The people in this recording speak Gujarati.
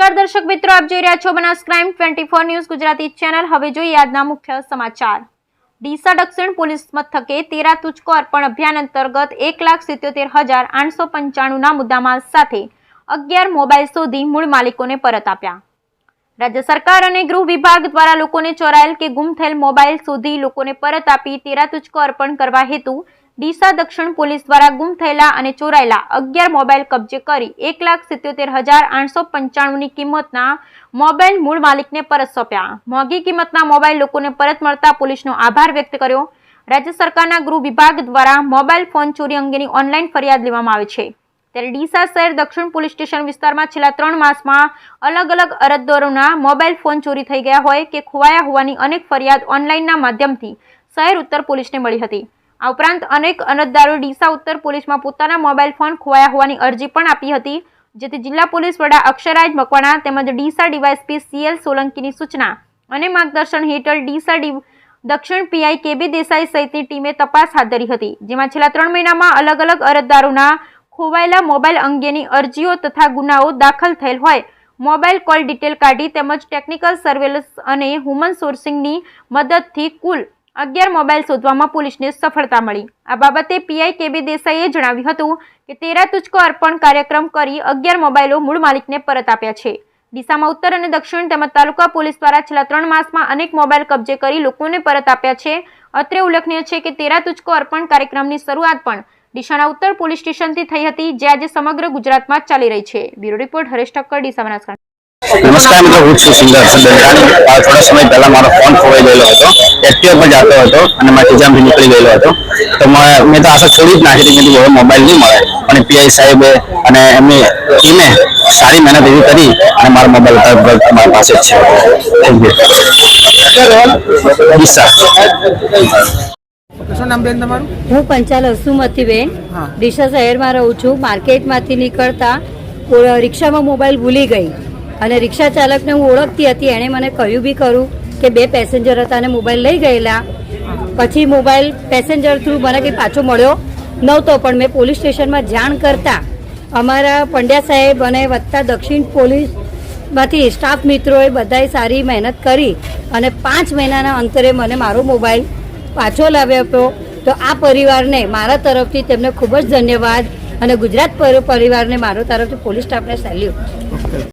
નમસ્કાર દર્શક મિત્રો, આપ જોઈ રહ્યા છો Banas crime 24 news Gujarati channel. હવે જોઈએ આજના મુખ્ય સમાચાર। ડીસા દક્ષિણ પોલીસ મથકે 13 તુચકો અર્પણ અભિયાન અંતર્ગત 1,77,895 ના મુદ્દામાલ સાથે 11 મોબાઈલ શોધી મૂળ માલિકોને પરત આપ્યા। રાજ્ય સરકાર અને ગૃહ વિભાગ દ્વારા લોકોને ચોરાયેલ કે ગુમ થયેલ મોબાઈલ શોધી લોકોને પરત આપી 13 તુચકો અર્પણ કરવા હેતુ ડીસા દક્ષિણ પોલીસ દ્વારા ગુમ થયેલા અને ચોરાયેલા 11 મોબાઈલ કબજે કરી 1,77,895 ની કિંમતના મોબાઈલ મૂળ માલિકને પરત સોંપ્યા। મોંઘી કિંમતના મોબાઈલ લોકોને પરત મળતા પોલીસનો આભાર વ્યક્ત કર્યો। રાજ્ય સરકારના ગૃહ વિભાગ દ્વારા મોબાઈલ ફોન ચોરી અંગેની ઓનલાઈન ફરિયાદ લેવામાં આવે છે। ત્યારે ડીસા શહેર દક્ષિણ પોલીસ સ્ટેશન વિસ્તારમાં છેલ્લા 3 માસમાં અલગ અલગ અરજદારોના મોબાઈલ ફોન ચોરી થઈ ગયા હોય કે ખોવાયા હોવાની અનેક ફરિયાદ ઓનલાઈનના માધ્યમથી શહેર ઉત્તર પોલીસને મળી હતી। આ ઉપરાંત અનેક અરજદારો ડીસા ઉત્તર પોલીસમાં પોતાના મોબાઈલ ફોન ખોવાયા હોવાની અરજી પણ આપી હતી, જેથી જિલ્લા પોલીસ વડા અક્ષરાજ મકવાણા તેમજ ડીસા ડીવાયએસપી CL સોલંકીની સૂચના અને માર્ગદર્શન હેઠળ ડીસા દક્ષિણ PI KB દેસાઈ સહિતની ટીમે તપાસ હાથ ધરી હતી, જેમાં છેલ્લા 3 મહિનામાં અલગ અલગ અરજદારોના ખોવાયેલા મોબાઈલ અંગેની અરજીઓ તથા ગુનાઓ દાખલ થયેલ હોય મોબાઈલ કોલ ડિટેલ કાઢી તેમજ ટેકનિકલ સર્વેલન્સ અને હ્યુમન સોર્સિંગની મદદથી કુલ 11 મોબાઈલ શોધવામાં પોલીસને સફળતા મળી। આ બાબતે PI KB દેસાઈએ જણાવ્યું હતું કે 13 તુચકો અર્પણ કાર્યક્રમ કરી 11 મોબાઈલો મૂળ માલિકને પરત આપ્યા છે। ડીસામાં ઉત્તર અને દક્ષિણ તેમજ તાલુકા પોલીસ દ્વારા છેલ્લા 3 માસમાં અનેક મોબાઈલ કબજે કરી લોકોને પરત આપ્યા છે। અત્રે ઉલ્લેખનીય છે કે 13 તુચકો અર્પણ કાર્યક્રમની શરૂઆત પણ ડીસાના ઉત્તર પોલીસ સ્ટેશનથી થઈ હતી, જે આજે સમગ્ર ગુજરાતમાં ચાલી રહી છે। Bureau report Haresh Thakkar, Deesa Banaskantha. नमस्कार मित्रों, હું છું સિંગર સંદર્ભ। થોડા સમય પહેલા મારો ફોન ખોવાઈ ગયેલો હતો। એક્ટિવા પર જતો હતો અને મારા ખિસ્સામાંથી નીકળી ગયેલો હતો, તો મેં તો આશા છોડી જ નાખી હતી કે હવે મોબાઈલ નહીં મળે, પણ PI સાહેબે અને એમની ટીમે સારી મહેનત એવી કરી અને મારો મોબાઈલ મારી પાસે જ છે। ડીસા। શું નામ બેન તમારું? હું પંચાલ હસુમતીબેન ડીસા શહેરમાં રહું છું। માર્કેટમાંથી નીકળતા રિક્ષામાં મોબાઈલ ભૂલી ગઈ અને રિક્ષા ચાલકને હું ઓળખતી હતી। એણે મને કહ્યું બી ખરું કે 2 પેસેન્જર હતા અને મોબાઈલ લઈ ગયેલા। પછી મોબાઈલ પેસેન્જર થ્રુ મને કંઈ પાછો મળ્યો નહોતો, પણ મેં પોલીસ સ્ટેશનમાં જાણ કરતા અમારા પંડ્યા સાહેબ અને વત્તા દક્ષિણ પોલીસમાંથી સ્ટાફ મિત્રોએ બધાએ સારી મહેનત કરી અને 5 મહિનાના અંતરે મને મારો મોબાઈલ પાછો લાવ્યો હતો। તો આ પરિવારને મારા તરફથી તેમને ખૂબ જ ધન્યવાદ અને ગુજરાત પરિવારને મારો તરફથી પોલીસ સ્ટાફને સેલ્યુટ।